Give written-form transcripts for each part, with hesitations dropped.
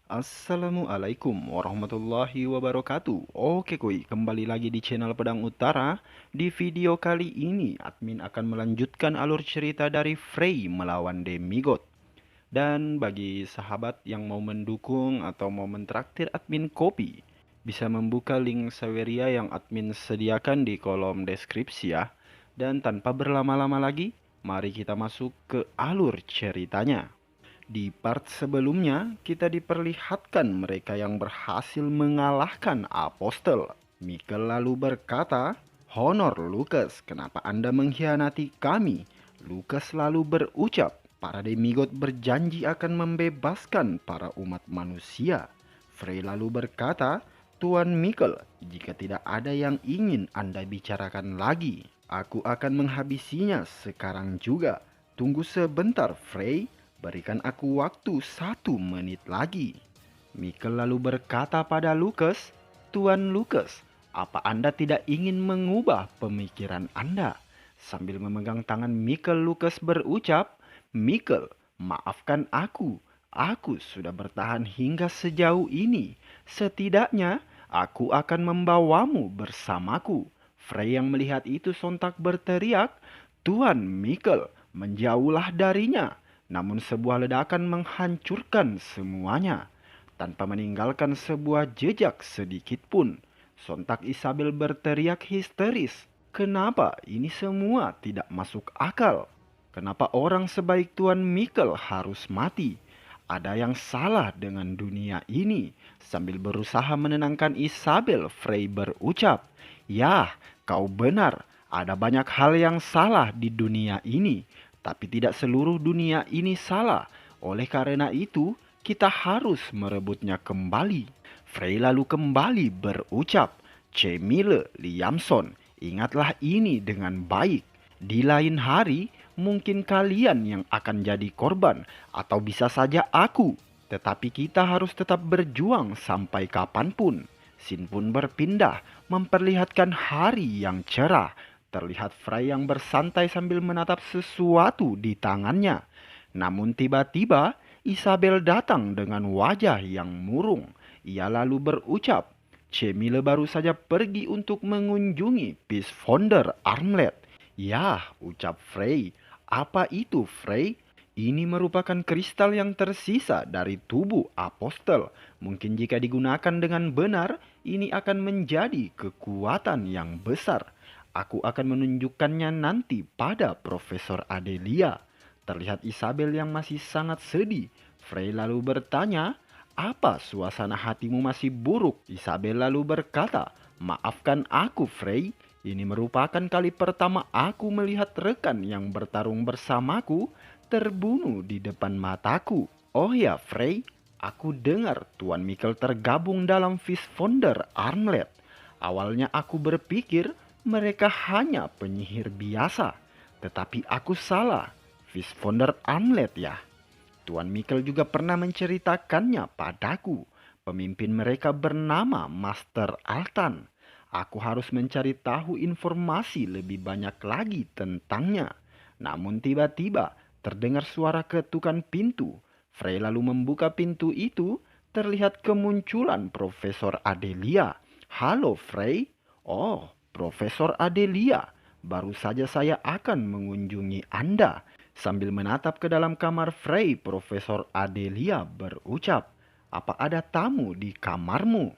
Assalamualaikum warahmatullahi wabarakatuh. Oke kuy, kembali lagi di channel Pedang Utara. Di video kali ini, admin akan melanjutkan alur cerita dari Frey melawan Demigod. Dan bagi sahabat yang mau mendukung atau mau mentraktir admin kopi, bisa membuka link Saweria yang admin sediakan di kolom deskripsi ya. Dan tanpa berlama-lama lagi, mari kita masuk ke alur ceritanya. Di part sebelumnya, kita diperlihatkan mereka yang berhasil mengalahkan Apostel. Mikel lalu berkata, "Honor Lucas, kenapa Anda mengkhianati kami?" Lucas lalu berucap, "Para demigod berjanji akan membebaskan para umat manusia." Frey lalu berkata, "Tuan Mikel, jika tidak ada yang ingin Anda bicarakan lagi, aku akan menghabisinya sekarang juga. Tunggu sebentar, Frey. Berikan aku waktu 1 menit lagi." Mikel lalu berkata pada Lucas, "Tuan Lucas, apa Anda tidak ingin mengubah pemikiran Anda?" Sambil memegang tangan Mikel, Lucas berucap, "Mikel, maafkan aku. Aku sudah bertahan hingga sejauh ini. Setidaknya aku akan membawamu bersamaku." Frey yang melihat itu sontak berteriak, "Tuan Mikel, menjauhlah darinya." Namun sebuah ledakan menghancurkan semuanya, tanpa meninggalkan sebuah jejak sedikit pun. Sontak Isabel berteriak histeris, "Kenapa ini semua tidak masuk akal? Kenapa orang sebaik Tuan Mikel harus mati? Ada yang salah dengan dunia ini." Sambil berusaha menenangkan Isabel, Frey berucap, "Yah, kau benar. Ada banyak hal yang salah di dunia ini. Tapi tidak seluruh dunia ini salah. Oleh karena itu, kita harus merebutnya kembali." Frey lalu kembali berucap, "Cemile Liamson, ingatlah ini dengan baik. Di lain hari, mungkin kalian yang akan jadi korban, atau bisa saja aku. Tetapi kita harus tetap berjuang sampai kapanpun." Sin pun berpindah, memperlihatkan hari yang cerah. Terlihat Frey yang bersantai sambil menatap sesuatu di tangannya. Namun tiba-tiba Isabel datang dengan wajah yang murung. Ia lalu berucap, "Cemile baru saja pergi untuk mengunjungi Peace Founder Armlet." "Yah," ucap Frey. "Apa itu, Frey?" "Ini merupakan kristal yang tersisa dari tubuh Apostel. Mungkin jika digunakan dengan benar, ini akan menjadi kekuatan yang besar. Aku akan menunjukkannya nanti pada Profesor Adelia." Terlihat Isabel yang masih sangat sedih. Frey lalu bertanya, "Apa suasana hatimu masih buruk?" Isabel lalu berkata, "Maafkan aku, Frey. Ini merupakan kali pertama aku melihat rekan yang bertarung bersamaku terbunuh di depan mataku. Oh ya, Frey, aku dengar Tuan Mikel tergabung dalam Fistfounder Armlet. Awalnya aku berpikir mereka hanya penyihir biasa. Tetapi aku salah. Fistfounder Armlet ya. Tuan Mikel juga pernah menceritakannya padaku. Pemimpin mereka bernama Master Altan. Aku harus mencari tahu informasi lebih banyak lagi tentangnya." Namun tiba-tiba terdengar suara ketukan pintu. Frey lalu membuka pintu itu. Terlihat kemunculan Profesor Adelia. "Halo, Frey." "Oh, Profesor Adelia, baru saja saya akan mengunjungi Anda." Sambil menatap ke dalam kamar Frey, Profesor Adelia berucap, "Apa ada tamu di kamarmu?"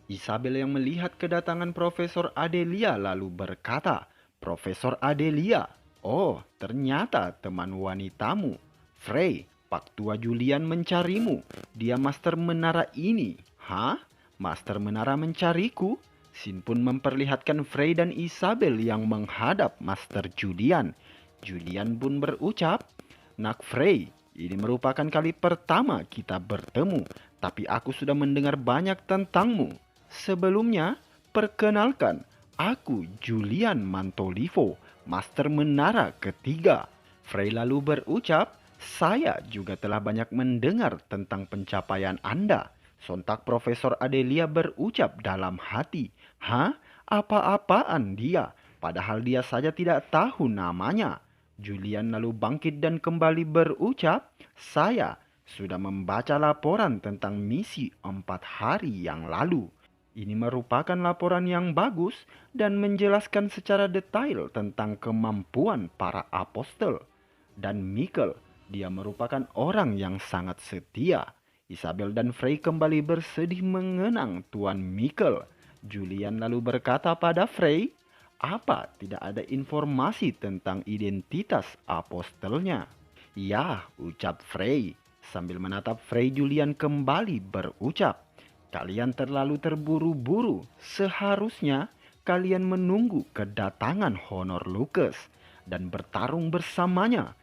Isabel yang melihat kedatangan Profesor Adelia lalu berkata, "Profesor Adelia, oh ternyata teman wanitamu. Frey, Pak Tua Julian mencarimu. Dia Master Menara ini." "Hah? Master Menara mencariku?" Sin pun memperlihatkan Frey dan Isabel yang menghadap Master Julian. Julian pun berucap, "Nak Frey, ini merupakan kali pertama kita bertemu, tapi aku sudah mendengar banyak tentangmu. Sebelumnya, perkenalkan, aku Julian Mantolivo, Master Menara ketiga." Frey lalu berucap, "Saya juga telah banyak mendengar tentang pencapaian Anda." Sontak Profesor Adelia berucap dalam hati, "Hah? Apa-apaan dia? Padahal dia saja tidak tahu namanya." Julian lalu bangkit dan kembali berucap, sudah membaca laporan tentang misi 4 hari yang lalu. Ini merupakan laporan yang bagus dan menjelaskan secara detail tentang kemampuan para apostol. Dan Mikkel, dia merupakan orang yang sangat setia. Isabel dan Frey kembali bersedih mengenang Tuan Mikkel. Julian lalu berkata pada Frey, apa tidak ada informasi tentang identitas apostolnya? Ya, ucap Frey. Sambil menatap Frey, Julian kembali berucap, kalian terlalu terburu-buru. Seharusnya kalian menunggu kedatangan Honor Lucas dan bertarung bersamanya.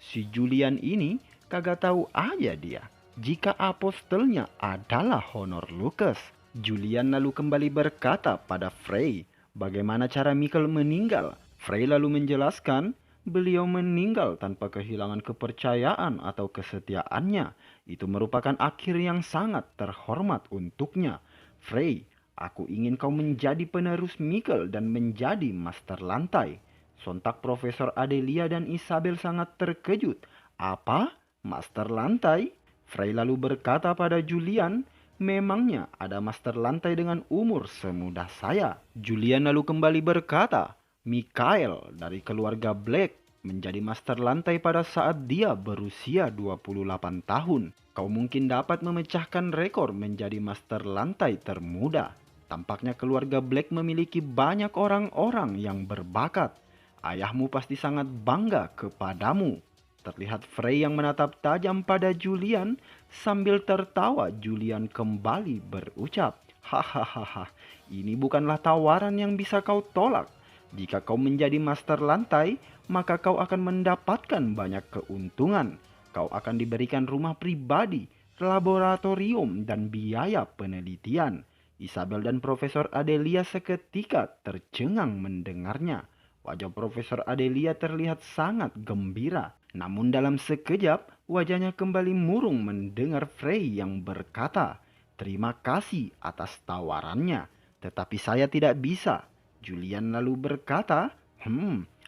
Si Julian ini kagak tahu aja dia jika apostolnya adalah Honor Lucas. Julian lalu kembali berkata pada Frey, bagaimana cara Mikkel meninggal? Frey lalu menjelaskan, beliau meninggal tanpa kehilangan kepercayaan atau kesetiaannya. Itu merupakan akhir yang sangat terhormat untuknya. Frey, aku ingin kau menjadi penerus Mikkel dan menjadi master lantai. Sontak Profesor Adelia dan Isabel sangat terkejut. Apa? Master lantai? Frey lalu berkata pada Julian, memangnya ada master lantai dengan umur semuda saya? Julian lalu kembali berkata, Mikael dari keluarga Black menjadi master lantai pada saat dia berusia 28 tahun. Kau mungkin dapat memecahkan rekor menjadi master lantai termuda. Tampaknya keluarga Black memiliki banyak orang-orang yang berbakat. Ayahmu pasti sangat bangga kepadamu. Terlihat Frey yang menatap tajam pada Julian. Sambil tertawa, Julian kembali berucap, hahaha, ini bukanlah tawaran yang bisa kau tolak. Jika kau menjadi master lantai, maka kau akan mendapatkan banyak keuntungan. Kau akan diberikan rumah pribadi, laboratorium, dan biaya penelitian. Isabel dan Profesor Adelia seketika tercengang mendengarnya. Wajah Profesor Adelia terlihat sangat gembira. Namun dalam sekejap, wajahnya kembali murung mendengar Frey yang berkata, terima kasih atas tawarannya, tetapi saya tidak bisa. Julian lalu berkata,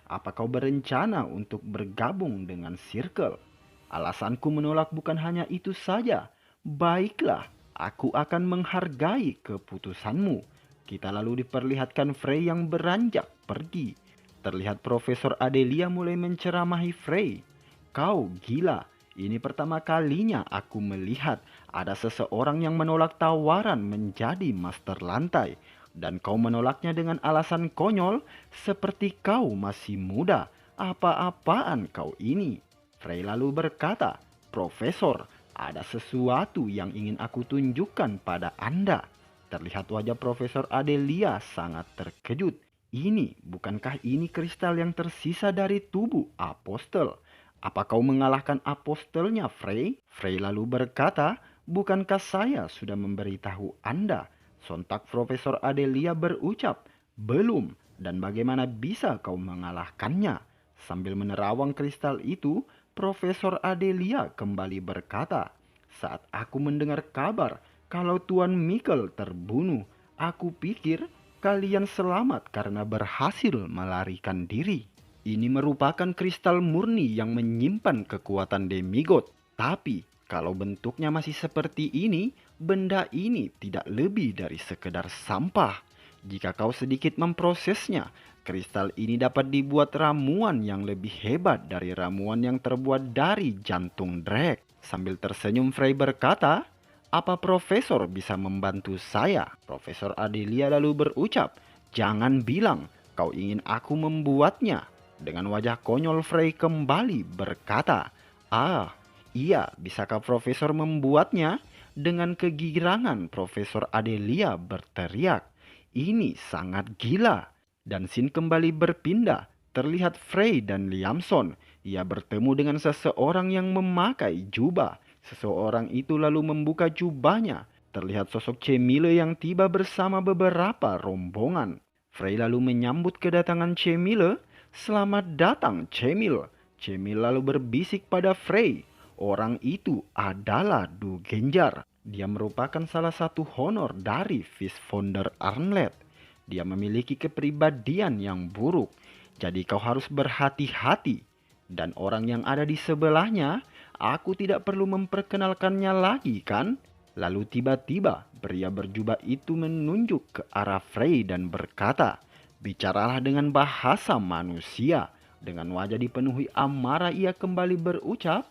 apa kau berencana untuk bergabung dengan Circle? Alasanku menolak bukan hanya itu saja. Baiklah, aku akan menghargai keputusanmu. Kita lalu diperlihatkan Frey yang beranjak pergi. Terlihat Profesor Adelia mulai menceramahi Frey. Kau gila, ini pertama kalinya aku melihat ada seseorang yang menolak tawaran menjadi master lantai. Dan kau menolaknya dengan alasan konyol seperti kau masih muda. Apa-apaan kau ini? Frey lalu berkata, Profesor, ada sesuatu yang ingin aku tunjukkan pada Anda. Terlihat wajah Profesor Adelia sangat terkejut. Bukankah ini kristal yang tersisa dari tubuh apostol? Apa kau mengalahkan apostolnya, Frey? Frey lalu berkata, bukankah saya sudah memberitahu Anda? Sontak Profesor Adelia berucap, belum, dan bagaimana bisa kau mengalahkannya? Sambil menerawang kristal itu, Profesor Adelia kembali berkata, saat aku mendengar kabar kalau Tuan Mikkel terbunuh, aku pikir kalian selamat karena berhasil melarikan diri. Ini merupakan kristal murni yang menyimpan kekuatan demigod. Tapi kalau bentuknya masih seperti ini, benda ini tidak lebih dari sekedar sampah. Jika kau sedikit memprosesnya, kristal ini dapat dibuat ramuan yang lebih hebat dari ramuan yang terbuat dari jantung Drake. Sambil tersenyum Frey berkata, apa Profesor bisa membantu saya? Profesor Adelia lalu berucap, jangan bilang kau ingin aku membuatnya. Dengan wajah konyol Frey kembali berkata, iya, bisakah Profesor membuatnya? Dengan kegirangan Profesor Adelia berteriak, ini sangat gila. Dan scene kembali berpindah. Terlihat Frey dan Liamson. Ia bertemu dengan seseorang yang memakai jubah. Seseorang itu lalu membuka jubahnya. Terlihat sosok Cemile yang tiba bersama beberapa rombongan. Frey lalu menyambut kedatangan Cemile. Selamat datang Cemile. Cemile lalu berbisik pada Frey. Orang itu adalah Du Genjar. Dia merupakan salah satu honor dari Fist Founder Armlet. Dia memiliki kepribadian yang buruk. Jadi kau harus berhati-hati. Dan orang yang ada di sebelahnya Aku tidak perlu memperkenalkannya lagi kan? Lalu tiba-tiba pria berjubah itu menunjuk ke arah Frey dan berkata, "Bicaralah dengan bahasa manusia." Dengan wajah dipenuhi amarah ia kembali berucap,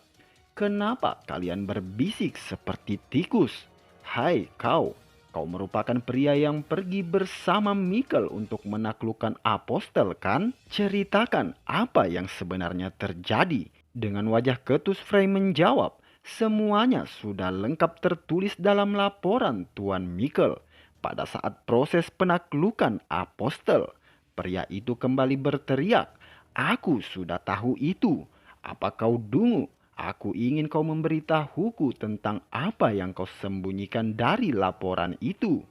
"Kenapa kalian berbisik seperti tikus? Hai kau, kau merupakan pria yang pergi bersama Mikkel untuk menaklukkan Apostel kan? Ceritakan apa yang sebenarnya terjadi." Dengan wajah ketus Frey menjawab, "Semuanya sudah lengkap tertulis dalam laporan Tuan Mikkel. Pada saat proses penaklukan Apostel." Pria itu kembali berteriak, "Aku sudah tahu itu. Apa kau dungu? Aku ingin kau memberitahuku tentang apa yang kau sembunyikan dari laporan itu."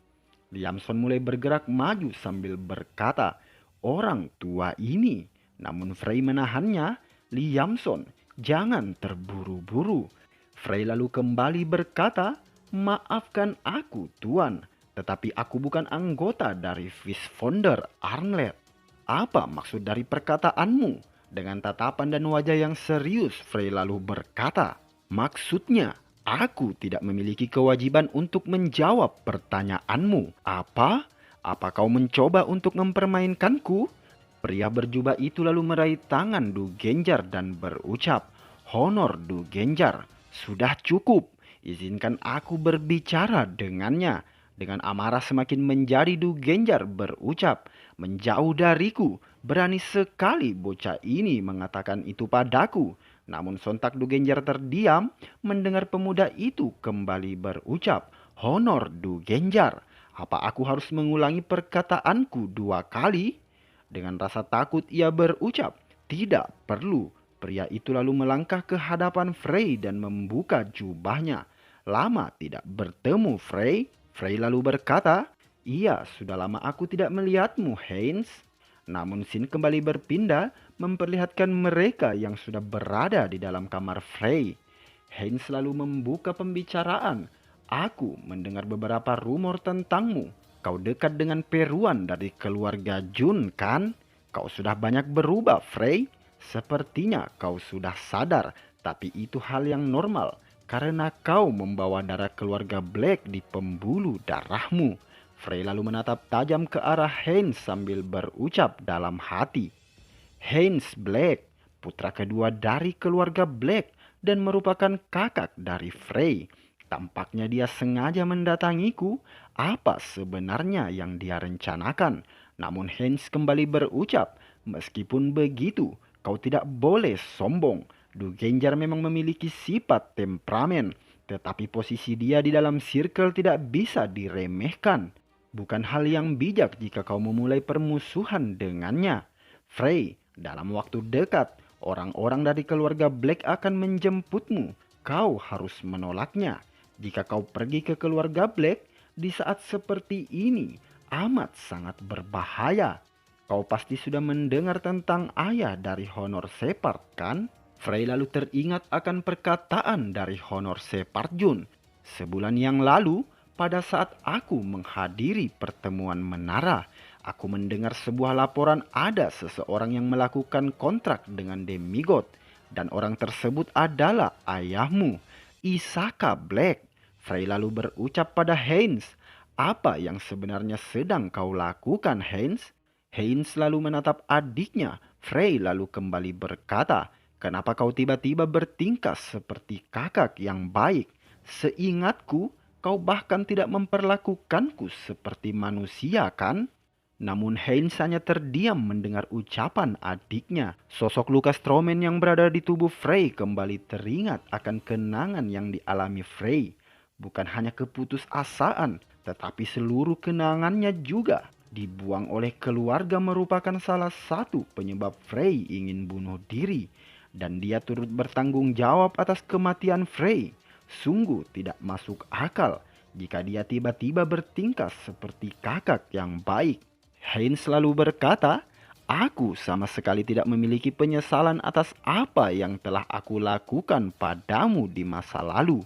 Liamson mulai bergerak maju sambil berkata, "Orang tua ini." Namun Frey menahannya. "Liamson, jangan terburu-buru." Frey lalu kembali berkata, "Maafkan aku, Tuan, tetapi aku bukan anggota dari Visfonder Arnlet." "Apa maksud dari perkataanmu?" Dengan tatapan dan wajah yang serius, Frey lalu berkata, "Maksudnya, aku tidak memiliki kewajiban untuk menjawab pertanyaanmu." "Apa? Apa kau mencoba untuk mempermainkanku?" Pria berjubah itu lalu meraih tangan Du Genjar dan berucap, "Honor Du Genjar, sudah cukup. Izinkan aku berbicara dengannya." Dengan amarah semakin menjadi, Du Genjar berucap, "Menjauh dariku. Berani sekali bocah ini mengatakan itu padaku." Namun sontak Du Genjar terdiam mendengar pemuda itu kembali berucap, "Honor Du Genjar, apa aku harus mengulangi perkataanku 2 kali?" Dengan rasa takut ia berucap, "Tidak perlu." Pria itu lalu melangkah ke hadapan Frey dan membuka jubahnya. "Lama tidak bertemu, Frey." Frey lalu berkata, "Iya, sudah lama aku tidak melihatmu, Heinz." Namun scene kembali berpindah memperlihatkan mereka yang sudah berada di dalam kamar Frey. Heinz lalu membuka pembicaraan. "Aku mendengar beberapa rumor tentangmu. Kau dekat dengan Peruan dari keluarga Jun kan? Kau sudah banyak berubah, Frey. Sepertinya kau sudah sadar, tapi itu hal yang normal karena kau membawa darah keluarga Black di pembuluh darahmu." Frey lalu menatap tajam ke arah Heinz sambil berucap dalam hati, "Heinz Black, putra kedua dari keluarga Black dan merupakan kakak dari Frey. Tampaknya dia sengaja mendatangiku. Apa sebenarnya yang dia rencanakan?" Namun Heinz kembali berucap, "Meskipun begitu, kau tidak boleh sombong. Du Genjar memang memiliki sifat temperamen, tetapi posisi dia di dalam circle tidak bisa diremehkan. Bukan hal yang bijak jika kau memulai permusuhan dengannya. Frey, dalam waktu dekat, orang-orang dari keluarga Black akan menjemputmu. Kau harus menolaknya. Jika kau pergi ke keluarga Black di saat seperti ini, amat sangat berbahaya. Kau pasti sudah mendengar tentang ayah dari Honor Shepard kan?" Frey lalu teringat akan perkataan dari Honor Shepard Jun. "Sebulan yang lalu, pada saat aku menghadiri pertemuan menara, aku mendengar sebuah laporan ada seseorang yang melakukan kontrak dengan Demigod. Dan orang tersebut adalah ayahmu, Isaka Black." Frey lalu berucap pada Heinz, "Apa yang sebenarnya sedang kau lakukan, Heinz?" Heinz lalu menatap adiknya. Frey lalu kembali berkata, "Kenapa kau tiba-tiba bertingkah seperti kakak yang baik? Seingatku, kau bahkan tidak memperlakukanku seperti manusia kan?" Namun Heinz hanya terdiam mendengar ucapan adiknya. Sosok Lucas Stroman yang berada di tubuh Frey kembali teringat akan kenangan yang dialami Frey. Bukan hanya keputusasaan, tetapi seluruh kenangannya juga. Dibuang oleh keluarga merupakan salah satu penyebab Frey ingin bunuh diri. Dan dia turut bertanggung jawab atas kematian Frey. Sungguh tidak masuk akal jika dia tiba-tiba bertingkah seperti kakak yang baik. Heinz lalu berkata, "Aku sama sekali tidak memiliki penyesalan atas apa yang telah aku lakukan padamu di masa lalu.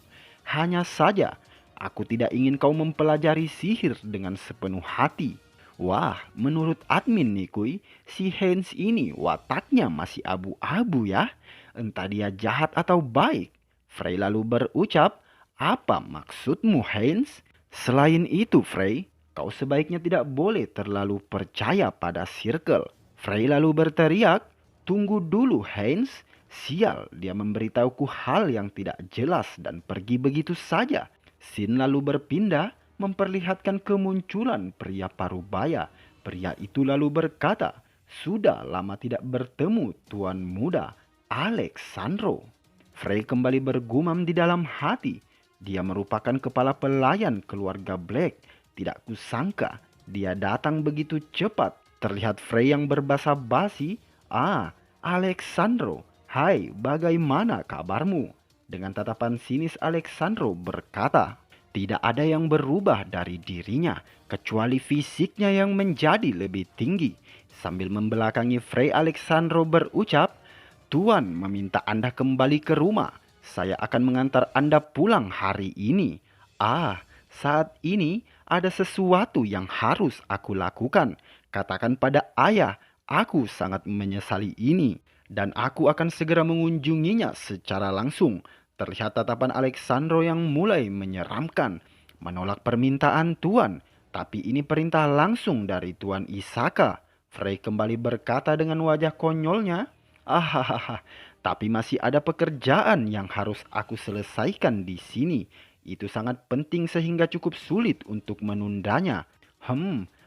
Hanya saja, aku tidak ingin kau mempelajari sihir dengan sepenuh hati." Wah, menurut admin nih kuy, si Heinz ini wataknya masih abu-abu ya. Entah dia jahat atau baik. Frey lalu berucap, "Apa maksudmu, Heinz? Selain itu, Frey, kau sebaiknya tidak boleh terlalu percaya pada Circle." Frey lalu berteriak, "Tunggu dulu, Heinz. Sial, dia memberitahuku hal yang tidak jelas dan pergi begitu saja." Scene lalu berpindah, memperlihatkan kemunculan pria parubaya. Pria itu lalu berkata, "Sudah lama tidak bertemu, Tuan Muda, Alexandro." Frey kembali bergumam di dalam hati. Dia merupakan kepala pelayan keluarga Black. Tidak kusangka dia datang begitu cepat. Terlihat Frey yang berbahasa basi. "Ah, Alexandro, hai, bagaimana kabarmu?" Dengan tatapan sinis Alexandro berkata, "Tidak ada yang berubah dari dirinya, kecuali fisiknya yang menjadi lebih tinggi." Sambil membelakangi Frey, Alexandro berucap, "Tuan meminta Anda kembali ke rumah. Saya akan mengantar Anda pulang hari ini." "Ah, saat ini ada sesuatu yang harus aku lakukan. Katakan pada ayah, aku sangat menyesali ini. Dan aku akan segera mengunjunginya secara langsung." Terlihat tatapan Alexandro yang mulai menyeramkan. "Menolak permintaan Tuan, tapi ini perintah langsung dari Tuan Isaka." Frey kembali berkata dengan wajah konyolnya, "Ahahaha, tapi masih ada pekerjaan yang harus aku selesaikan di sini. Itu sangat penting sehingga cukup sulit untuk menundanya."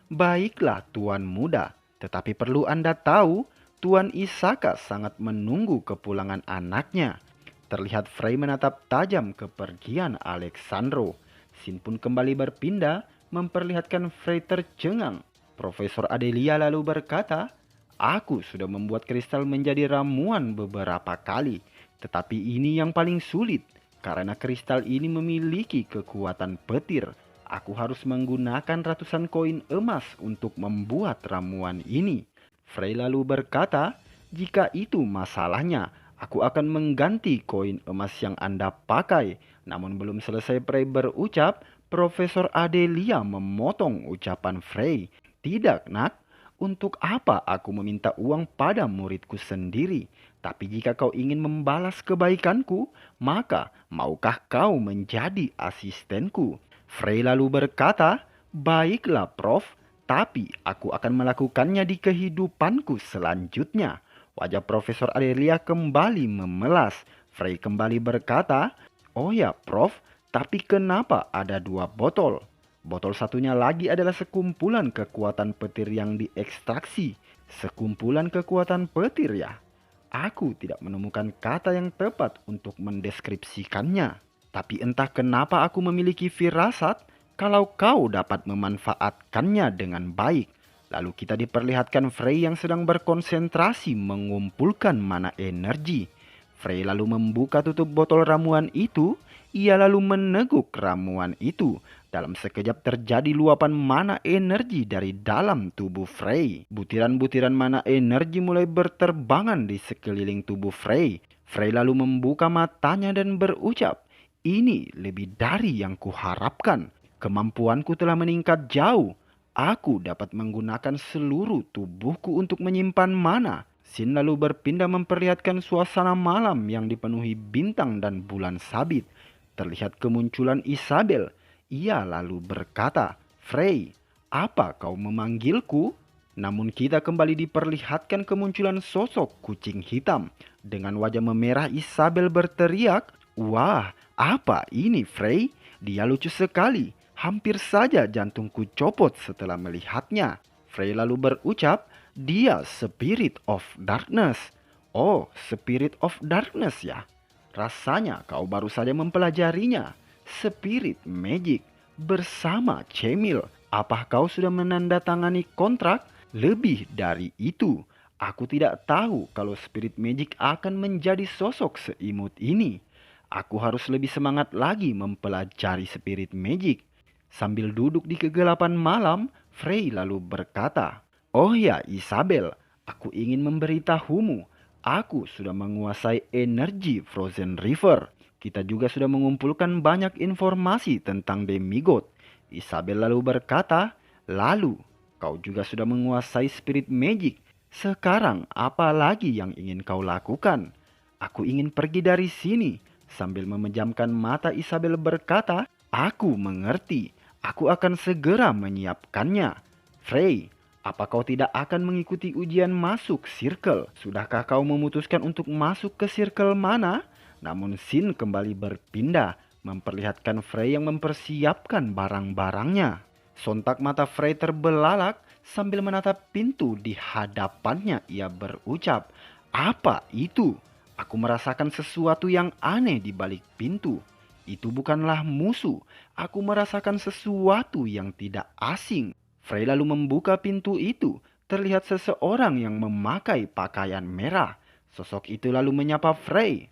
Baiklah Tuan Muda. Tetapi perlu Anda tahu, Tuan Isaka sangat menunggu kepulangan anaknya." Terlihat Frey menatap tajam kepergian Alexandro. Scene pun kembali berpindah, memperlihatkan Frey tercengang. Profesor Adelia lalu berkata, "Aku sudah membuat kristal menjadi ramuan beberapa kali, tetapi ini yang paling sulit karena kristal ini memiliki kekuatan petir. Aku harus menggunakan ratusan koin emas untuk membuat ramuan ini." Frey lalu berkata, "Jika itu masalahnya, aku akan mengganti koin emas yang Anda pakai." Namun belum selesai Frey berucap, Profesor Adelia memotong ucapan Frey. "Tidak, nak. Untuk apa aku meminta uang pada muridku sendiri? Tapi jika kau ingin membalas kebaikanku, maka maukah kau menjadi asistenku?" Frey lalu berkata, "Baiklah, Prof. Tapi aku akan melakukannya di kehidupanku selanjutnya." Wajah Profesor Adelia kembali memelas. Frey kembali berkata, "Oh ya, Prof. Tapi kenapa ada 2 botol? Botol satunya lagi adalah sekumpulan kekuatan petir yang diekstraksi." "Sekumpulan kekuatan petir ya?" Aku tidak menemukan kata yang tepat untuk mendeskripsikannya. Tapi entah kenapa aku memiliki firasat kalau kau dapat memanfaatkannya dengan baik. Lalu kita diperlihatkan Frey yang sedang berkonsentrasi mengumpulkan mana energi. Frey lalu membuka tutup botol ramuan itu. Ia lalu meneguk ramuan itu. Dalam sekejap terjadi luapan mana energi dari dalam tubuh Frey. Butiran-butiran mana energi mulai berterbangan di sekeliling tubuh Frey. Frey lalu membuka matanya dan berucap, "Ini lebih dari yang kuharapkan. Kemampuanku telah meningkat jauh. Aku dapat menggunakan seluruh tubuhku untuk menyimpan mana." Scene lalu berpindah memperlihatkan suasana malam yang dipenuhi bintang dan bulan sabit. Terlihat kemunculan Isabel. Ia lalu berkata, "Frey, apa kau memanggilku?" Namun kita kembali diperlihatkan kemunculan sosok kucing hitam. Dengan wajah memerah, Isabel berteriak, "Wah, apa ini, Frey? Dia lucu sekali. Hampir saja jantungku copot setelah melihatnya." Frey lalu berucap, "Dia Spirit of Darkness." "Oh, Spirit of Darkness ya? Rasanya kau baru saja mempelajarinya. Spirit Magic bersama Cemil. Apa kau sudah menandatangani kontrak? Lebih dari itu, aku tidak tahu kalau Spirit Magic akan menjadi sosok seimut ini. Aku harus lebih semangat lagi mempelajari Spirit Magic." Sambil duduk di kegelapan malam, Frey lalu berkata, "Oh ya, Isabel, aku ingin memberitahumu. Aku sudah menguasai energi Frozen River. Kita juga sudah mengumpulkan banyak informasi tentang Demigod." Isabel lalu berkata, "Lalu, kau juga sudah menguasai Spirit Magic. Sekarang apa lagi yang ingin kau lakukan?" "Aku ingin pergi dari sini. Sambil memejamkan mata, Isabel berkata, "Aku mengerti. Aku akan segera menyiapkannya." "Frey, apa kau tidak akan mengikuti ujian masuk circle? Sudahkah kau memutuskan untuk masuk ke circle mana?" Namun Sin kembali berpindah, memperlihatkan Frey yang mempersiapkan barang-barangnya. Sontak mata Frey terbelalak sambil menatap pintu di hadapannya. Ia berucap, "Apa itu?" Aku merasakan sesuatu yang aneh di balik pintu. Itu bukanlah musuh. Aku merasakan sesuatu yang tidak asing. Frey lalu membuka pintu itu. Terlihat seseorang yang memakai pakaian merah. Sosok itu lalu menyapa Frey.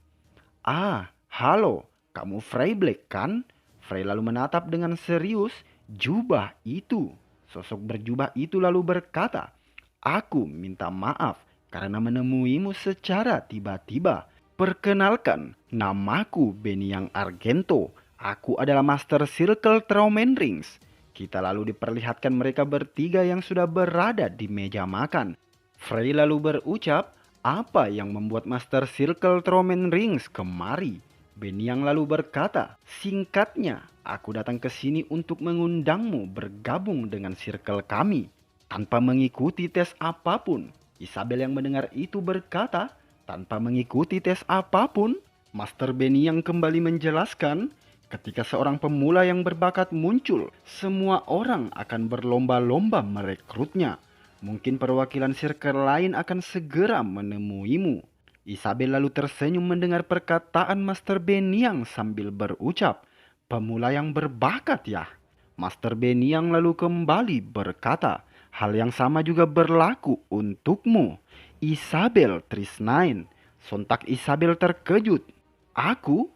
"Ah, halo, kamu Frey Black kan?" Frey lalu menatap dengan serius jubah itu. Sosok berjubah itu lalu berkata, "Aku minta maaf karena menemuimu secara tiba-tiba. Perkenalkan, namaku Beniang Argento. Aku adalah Master Circle Traumen Rings." Kita lalu diperlihatkan mereka bertiga yang sudah berada di meja makan. Frey lalu berucap, "Apa yang membuat Master Circle Traumen Rings kemari?" Beniang lalu berkata, "Singkatnya, aku datang ke sini untuk mengundangmu bergabung dengan circle kami tanpa mengikuti tes apapun." Isabel yang mendengar itu berkata, "Tanpa mengikuti tes apapun?" Master Beniang kembali menjelaskan, "Ketika seorang pemula yang berbakat muncul, semua orang akan berlomba-lomba merekrutnya. Mungkin perwakilan circle lain akan segera menemuimu." Isabel lalu tersenyum mendengar perkataan Master Beniang sambil berucap, "Pemula yang berbakat ya?" Master Beniang lalu kembali berkata, "Hal yang sama juga berlaku untukmu, Isabel Trisnain." Sontak Isabel terkejut. "Aku?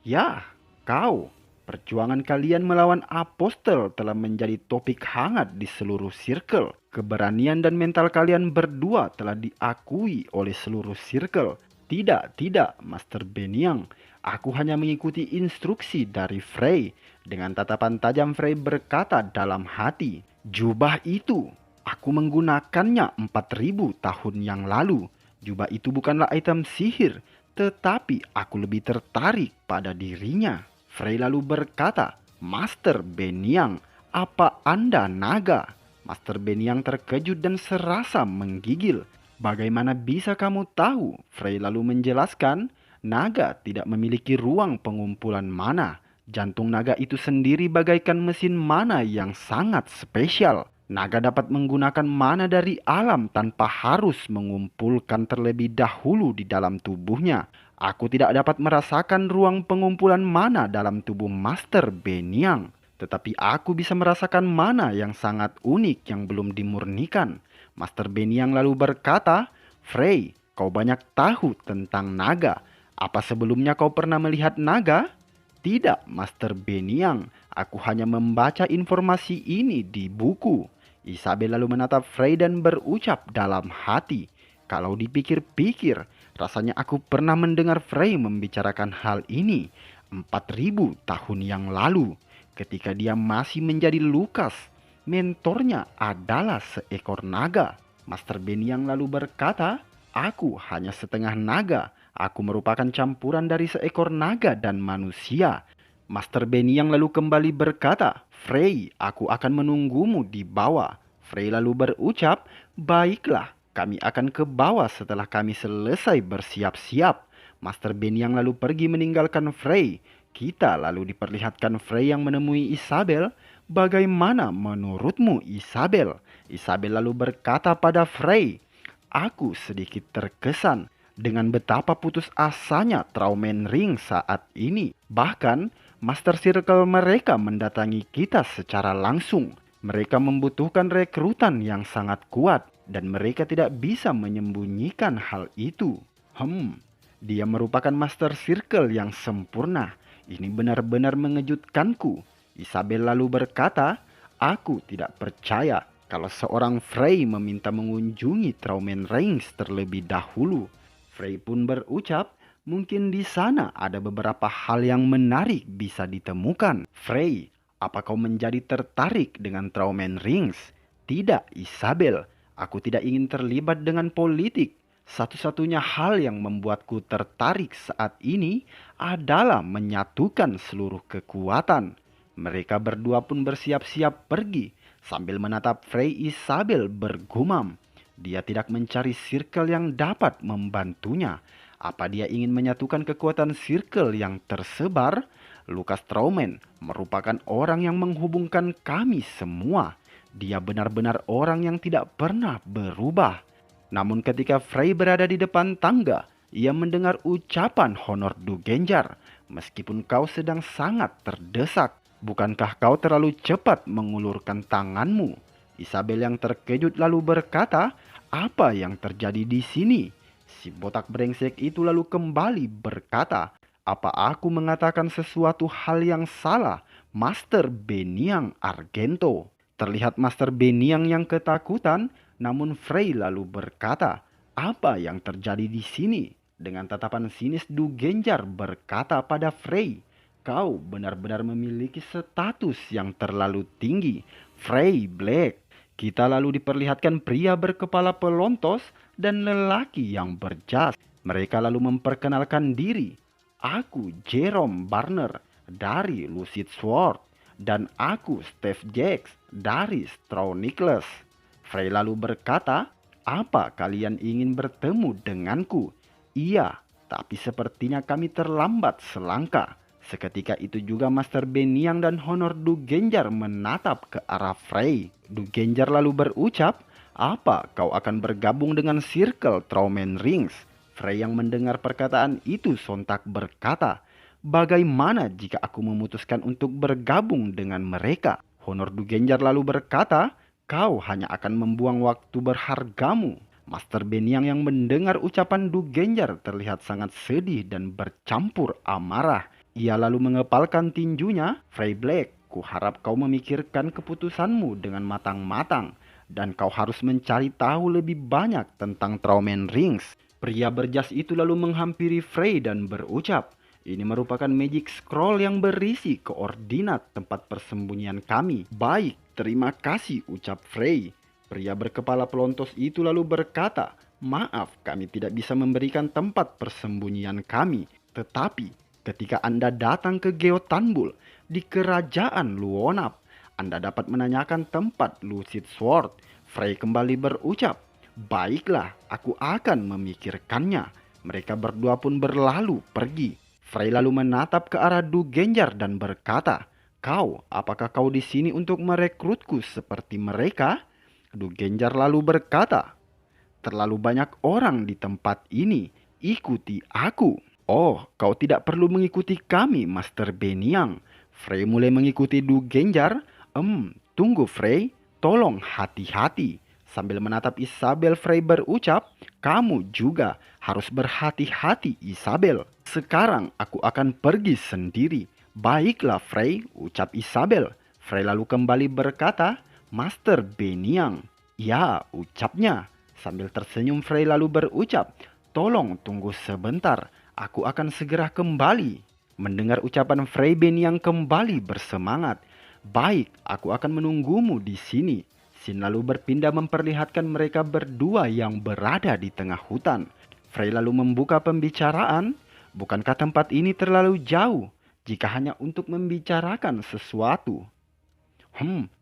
Ya, kau. Perjuangan kalian melawan apostel telah menjadi topik hangat di seluruh circle. Keberanian dan mental kalian berdua telah diakui oleh seluruh circle." Tidak, Master Beniang. Aku hanya mengikuti instruksi dari Frey." Dengan tatapan tajam Frey berkata dalam hati, "Jubah itu, aku menggunakannya 4.000 tahun yang lalu. Jubah itu bukanlah item sihir, tetapi aku lebih tertarik pada dirinya." Frey lalu berkata, "Master Beniang, apa Anda naga?" Master Beniang terkejut dan serasa menggigil. "Bagaimana bisa kamu tahu?" Frey lalu menjelaskan, "Naga tidak memiliki ruang pengumpulan mana. Jantung naga itu sendiri bagaikan mesin mana yang sangat spesial. Naga dapat menggunakan mana dari alam tanpa harus mengumpulkan terlebih dahulu di dalam tubuhnya. Aku tidak dapat merasakan ruang pengumpulan mana dalam tubuh Master Beniang. Tetapi aku bisa merasakan mana yang sangat unik yang belum dimurnikan." Master Beniang lalu berkata, "Frey, kau banyak tahu tentang naga. Apa sebelumnya kau pernah melihat naga?" "Tidak, Master Beniang. Aku hanya membaca informasi ini di buku." Isabel lalu menatap Frey dan berucap dalam hati, "Kalau dipikir-pikir, rasanya aku pernah mendengar Frey membicarakan hal ini 4.000 tahun yang lalu. Ketika dia masih menjadi Lukas, mentornya adalah seekor naga." Master Beniang lalu berkata, "Aku hanya setengah naga. Aku merupakan campuran dari seekor naga dan manusia." Master Beniang lalu kembali berkata, "Frey, aku akan menunggumu di bawah." Frey lalu berucap, "Baiklah, kami akan ke bawah setelah kami selesai bersiap-siap." Master Beniang lalu pergi meninggalkan Frey. Kita lalu diperlihatkan Frey yang menemui Isabel. "Bagaimana menurutmu, Isabel?" Isabel lalu berkata pada Frey, "Aku sedikit terkesan dengan betapa putus asanya Traumen Ring saat ini. Bahkan, Master Circle mereka mendatangi kita secara langsung. Mereka membutuhkan rekrutan yang sangat kuat, dan mereka tidak bisa menyembunyikan hal itu. Dia merupakan Master Circle yang sempurna. Ini benar-benar mengejutkanku." Isabel lalu berkata, "Aku tidak percaya kalau seorang Frey meminta mengunjungi Traumen Rings terlebih dahulu." Frey pun berucap, "Mungkin di sana ada beberapa hal yang menarik bisa ditemukan." "Frey, apa kau menjadi tertarik dengan Traumen Rings?" "Tidak, Isabel. Aku tidak ingin terlibat dengan politik. Satu-satunya hal yang membuatku tertarik saat ini adalah menyatukan seluruh kekuatan. Mereka berdua pun bersiap-siap pergi sambil menatap Frey. Isabel bergumam. Dia tidak mencari circle yang dapat membantunya. Apa dia ingin menyatukan kekuatan circle yang tersebar? Lucas Trauman merupakan orang yang menghubungkan kami semua. Dia benar-benar orang yang tidak pernah berubah. Namun ketika Frey berada di depan tangga, ia mendengar ucapan Honor Du Genjar. Meskipun kau sedang sangat terdesak, bukankah kau terlalu cepat mengulurkan tanganmu? Isabel yang terkejut lalu berkata, apa yang terjadi di sini? Si botak brengsek itu lalu kembali berkata, apa aku mengatakan sesuatu hal yang salah, Master Beniang Argento? Terlihat Master Beniang yang ketakutan, namun Frey lalu berkata, apa yang terjadi di sini? Dengan tatapan sinis Du Genjar berkata pada Frey, kau benar-benar memiliki status yang terlalu tinggi, Frey Black. Kita lalu diperlihatkan pria berkepala pelontos dan lelaki yang berjas. Mereka lalu memperkenalkan diri. Aku Jerome Barner dari Lucid Sword. Dan aku Steve Jacks dari Straw Nicholas. Frey lalu berkata, apa kalian ingin bertemu denganku? Iya, tapi sepertinya kami terlambat selangkah. Seketika itu juga Master Beniang dan Honor Du Genjar menatap ke arah Frey. Du Genjar lalu berucap, apa kau akan bergabung dengan Circle Trauman Rings? Frey yang mendengar perkataan itu sontak berkata, bagaimana jika aku memutuskan untuk bergabung dengan mereka? Honor Du Genjar lalu berkata, kau hanya akan membuang waktu berhargamu. Master Beniang yang mendengar ucapan Du Genjar terlihat sangat sedih dan bercampur amarah. Ia lalu mengepalkan tinjunya, Frey Black, kuharap kau memikirkan keputusanmu dengan matang-matang. Dan kau harus mencari tahu lebih banyak tentang Trauman Rings. Pria berjas itu lalu menghampiri Frey dan berucap, ini merupakan magic scroll yang berisi koordinat tempat persembunyian kami. Baik, terima kasih, ucap Frey. Pria berkepala pelontos itu lalu berkata, maaf kami tidak bisa memberikan tempat persembunyian kami. Tetapi ketika Anda datang ke Geotanbul di kerajaan Luonap, Anda dapat menanyakan tempat Lucid Sword. Frey kembali berucap, baiklah, aku akan memikirkannya. Mereka berdua pun berlalu pergi. Frey lalu menatap ke arah Du Genjar dan berkata, kau, apakah kau di sini untuk merekrutku seperti mereka? Du Genjar lalu berkata, terlalu banyak orang di tempat ini, ikuti aku. Oh, kau tidak perlu mengikuti kami, Master Beniang. Frey mulai mengikuti Du Genjar. Tunggu Frey, tolong hati-hati. Sambil menatap Isabel, Frey berucap, kamu juga harus berhati-hati Isabel. Sekarang aku akan pergi sendiri. Baiklah Frey, ucap Isabel. Frey lalu kembali berkata, Master Beniang. Ya, ucapnya. Sambil tersenyum Frey lalu berucap, tolong tunggu sebentar, aku akan segera kembali. Mendengar ucapan Frey, Beniang kembali bersemangat. Baik, aku akan menunggumu di sini. Sin lalu berpindah memperlihatkan mereka berdua yang berada di tengah hutan. Frey lalu membuka pembicaraan. Bukankah tempat ini terlalu jauh jika hanya untuk membicarakan sesuatu?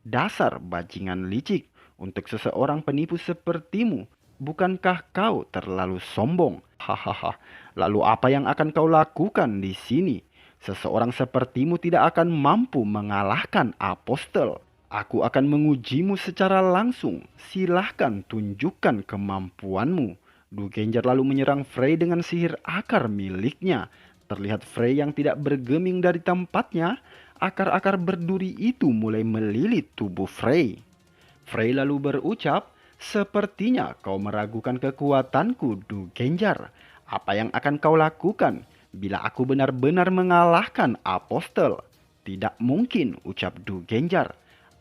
Dasar bajingan licik. Untuk seseorang penipu sepertimu, bukankah kau terlalu sombong? Hahaha. Lalu apa yang akan kau lakukan di sini? Seseorang sepertimu tidak akan mampu mengalahkan apostel. Aku akan mengujimu secara langsung. Silahkan tunjukkan kemampuanmu. Du Genjar lalu menyerang Frey dengan sihir akar miliknya. Terlihat Frey yang tidak bergeming dari tempatnya. Akar-akar berduri itu mulai melilit tubuh Frey. Frey lalu berucap, sepertinya kau meragukan kekuatanku, Du Genjar. Apa yang akan kau lakukan bila aku benar-benar mengalahkan apostel? Tidak mungkin, ucap Du Genjar.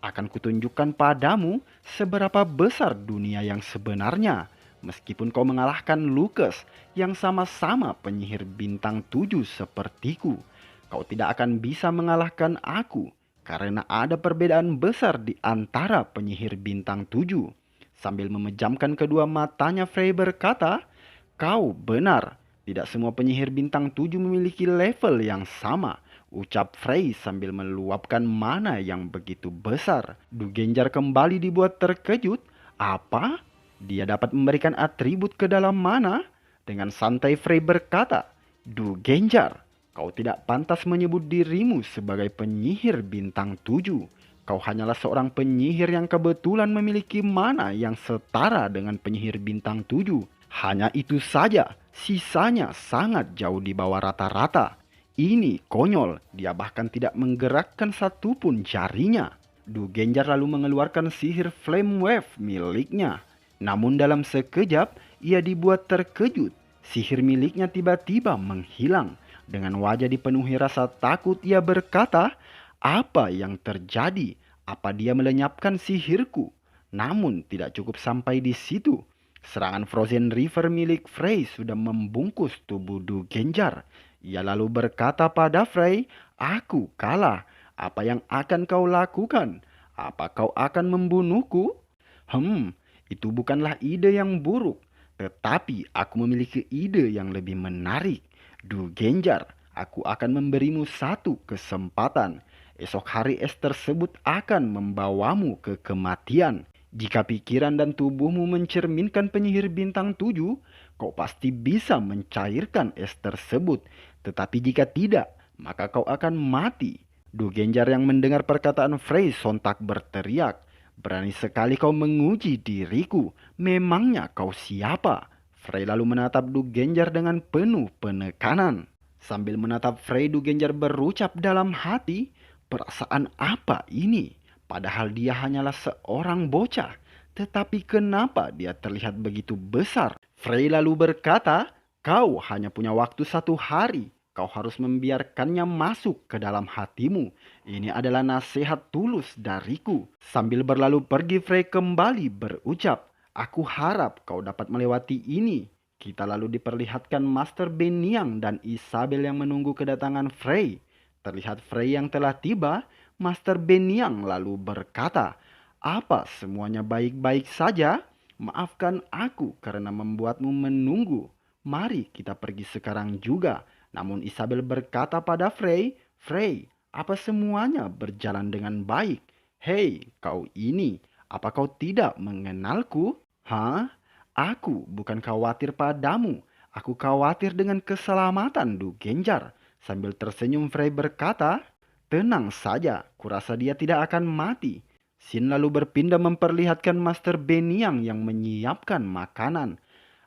Akan kutunjukkan padamu seberapa besar dunia yang sebenarnya. Meskipun kau mengalahkan Lucas yang sama-sama penyihir bintang 7 sepertiku, kau tidak akan bisa mengalahkan aku. Karena ada perbedaan besar di antara penyihir bintang 7. Sambil memejamkan kedua matanya, Frey berkata, Kau benar, tidak semua penyihir bintang 7 memiliki level yang sama. Ucap Frey sambil meluapkan mana yang begitu besar. Du Genjar kembali dibuat terkejut. Apa? Dia dapat memberikan atribut ke dalam mana? Dengan santai Frey berkata, Du Genjar, kau tidak pantas menyebut dirimu sebagai penyihir bintang 7. Kau hanyalah seorang penyihir yang kebetulan memiliki mana yang setara dengan penyihir bintang 7. Hanya itu saja, sisanya sangat jauh di bawah rata-rata. Ini konyol, dia bahkan tidak menggerakkan satupun jarinya. Du Genjar lalu mengeluarkan sihir Flame Wave miliknya. Namun dalam sekejap, ia dibuat terkejut. Sihir miliknya tiba-tiba menghilang. Dengan wajah dipenuhi rasa takut, ia berkata, "Apa yang terjadi? Apa dia melenyapkan sihirku?" Namun tidak cukup sampai di situ. Serangan Frozen River milik Frey sudah membungkus tubuh Du Genjar. Ia lalu berkata pada Frey, "Aku kalah. Apa yang akan kau lakukan? Apa kau akan membunuhku?" Itu bukanlah ide yang buruk. Tetapi aku memiliki ide yang lebih menarik. Du Genjar, aku akan memberimu satu kesempatan. Esok hari es tersebut akan membawamu ke kematian. Jika pikiran dan tubuhmu mencerminkan penyihir bintang 7, kau pasti bisa mencairkan es tersebut. Tetapi jika tidak, maka kau akan mati. Du Genjar yang mendengar perkataan Frey sontak berteriak, "Berani sekali kau menguji diriku. Memangnya kau siapa?" Frey lalu menatap Du Genjar dengan penuh penekanan. Sambil menatap Frey, Du Genjar berucap dalam hati, "Perasaan apa ini? Padahal dia hanyalah seorang bocah. Tetapi kenapa dia terlihat begitu besar?" Frey lalu berkata, "Kau hanya punya waktu 1 hari. Kau harus membiarkannya masuk ke dalam hatimu. Ini adalah nasihat tulus dariku." Sambil berlalu pergi, Frey kembali berucap, "Aku harap kau dapat melewati ini." Kita lalu diperlihatkan Master Beniang dan Isabel yang menunggu kedatangan Frey. Terlihat Frey yang telah tiba. Master Beniang lalu berkata, "Apa semuanya baik-baik saja? Maafkan aku karena membuatmu menunggu. Mari kita pergi sekarang juga." Namun Isabel berkata pada Frey, "Frey, apa semuanya berjalan dengan baik? Hei, kau ini, apa kau tidak mengenalku?" "Hah? Aku bukan khawatir padamu. Aku khawatir dengan keselamatan Du Genjar." Sambil tersenyum Frey berkata, "Tenang saja, kurasa dia tidak akan mati." Sin lalu berpindah memperlihatkan Master Beniang yang menyiapkan makanan.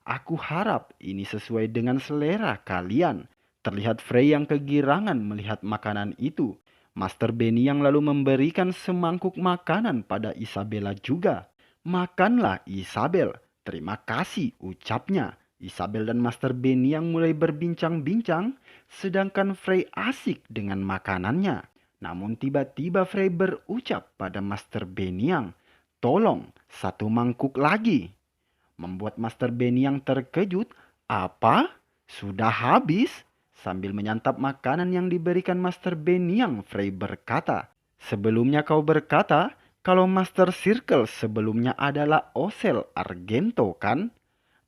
"Aku harap ini sesuai dengan selera kalian." Terlihat Frey yang kegirangan melihat makanan itu. Master Beniang lalu memberikan semangkuk makanan pada Isabella juga. "Makanlah Isabel. Terima kasih," ucapnya. Isabel dan Master Beniang mulai berbincang-bincang, sedangkan Frey asik dengan makanannya. Namun tiba-tiba Frey berucap pada Master Beniang, "Tolong, 1 mangkuk lagi." Membuat Master Beniang terkejut. "Apa? Sudah habis?" Sambil menyantap makanan yang diberikan Master Beniang, Frey berkata, "Sebelumnya kau berkata kalau Master Circle sebelumnya adalah Osel Argento kan?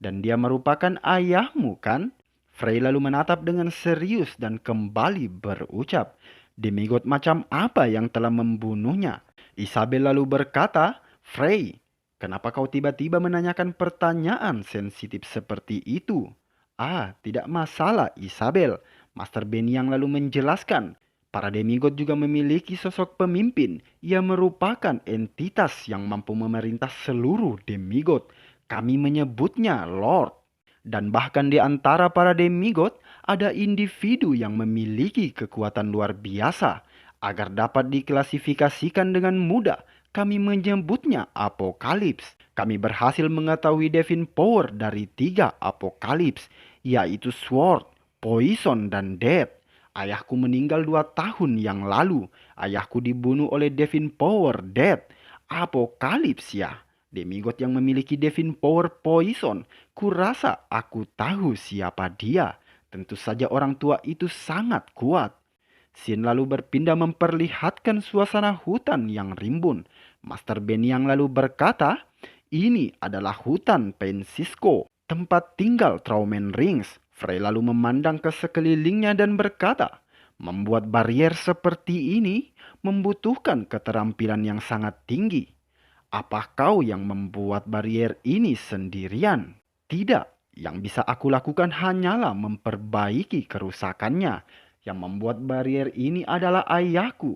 Dan dia merupakan ayahmu kan?" Frey lalu menatap dengan serius dan kembali berucap, "Demigod macam apa yang telah membunuhnya?" Isabel lalu berkata, "Frey, kenapa kau tiba-tiba menanyakan pertanyaan sensitif seperti itu?" Tidak masalah Isabel." Master Beniang lalu menjelaskan, "Para demigod juga memiliki sosok pemimpin. Ia merupakan entitas yang mampu memerintah seluruh demigod. Kami menyebutnya Lord. Dan bahkan di antara para demigod ada individu yang memiliki kekuatan luar biasa. Agar dapat diklasifikasikan dengan mudah, kami menyebutnya Apokalips. Kami berhasil mengetahui Divine Power dari 3 Apokalips, yaitu Sword, Poison, dan Death. Ayahku meninggal 2 tahun yang lalu. Ayahku dibunuh oleh Divine Power Death. Apokalips ya. Demigod yang memiliki Divine Power Poison. Kurasa aku tahu siapa dia. Tentu saja orang tua itu sangat kuat." Sin lalu berpindah memperlihatkan suasana hutan yang rimbun. Master Beniang lalu berkata, "Ini adalah hutan Pensisco. tempat tinggal Traumen Rings. Frey lalu memandang ke sekelilingnya dan berkata, membuat barrier seperti ini membutuhkan keterampilan yang sangat tinggi. Apa kau yang membuat barrier ini sendirian? Tidak, yang bisa aku lakukan hanyalah memperbaiki kerusakannya. Yang membuat barrier ini adalah ayahku.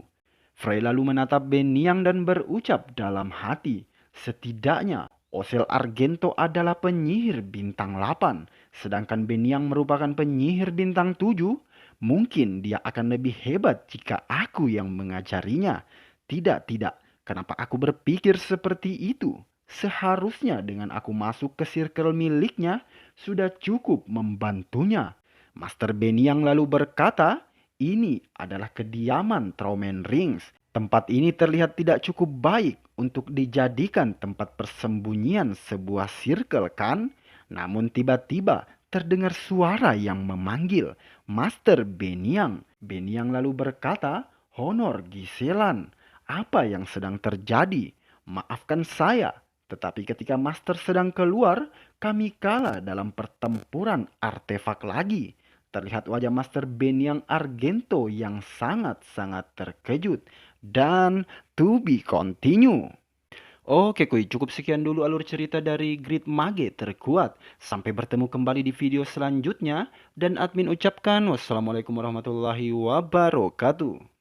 Frey lalu menatap Beniang dan berucap dalam hati, setidaknya Osel Argento adalah penyihir bintang 8, sedangkan Beniang merupakan penyihir bintang 7. Mungkin dia akan lebih hebat jika aku yang mengajarinya. Tidak, tidak. Kenapa aku berpikir seperti itu? Seharusnya dengan aku masuk ke circle miliknya, sudah cukup membantunya. Master Beniang lalu berkata, ini adalah kediaman Traumen Rings. Tempat ini terlihat tidak cukup baik untuk dijadikan tempat persembunyian sebuah circle, kan? Namun tiba-tiba terdengar suara yang memanggil, Master Beniang. Beniang lalu berkata, Honor Giselan, apa yang sedang terjadi? Maafkan saya, tetapi ketika Master sedang keluar, kami kalah dalam pertempuran artefak lagi. Terlihat wajah Master Beniang Argento yang sangat-sangat terkejut. Dan to be continue. Oke kuy, cukup sekian dulu alur cerita dari Grid Mage terkuat. Sampai bertemu kembali di video selanjutnya. Dan admin ucapkan wassalamualaikum warahmatullahi wabarakatuh.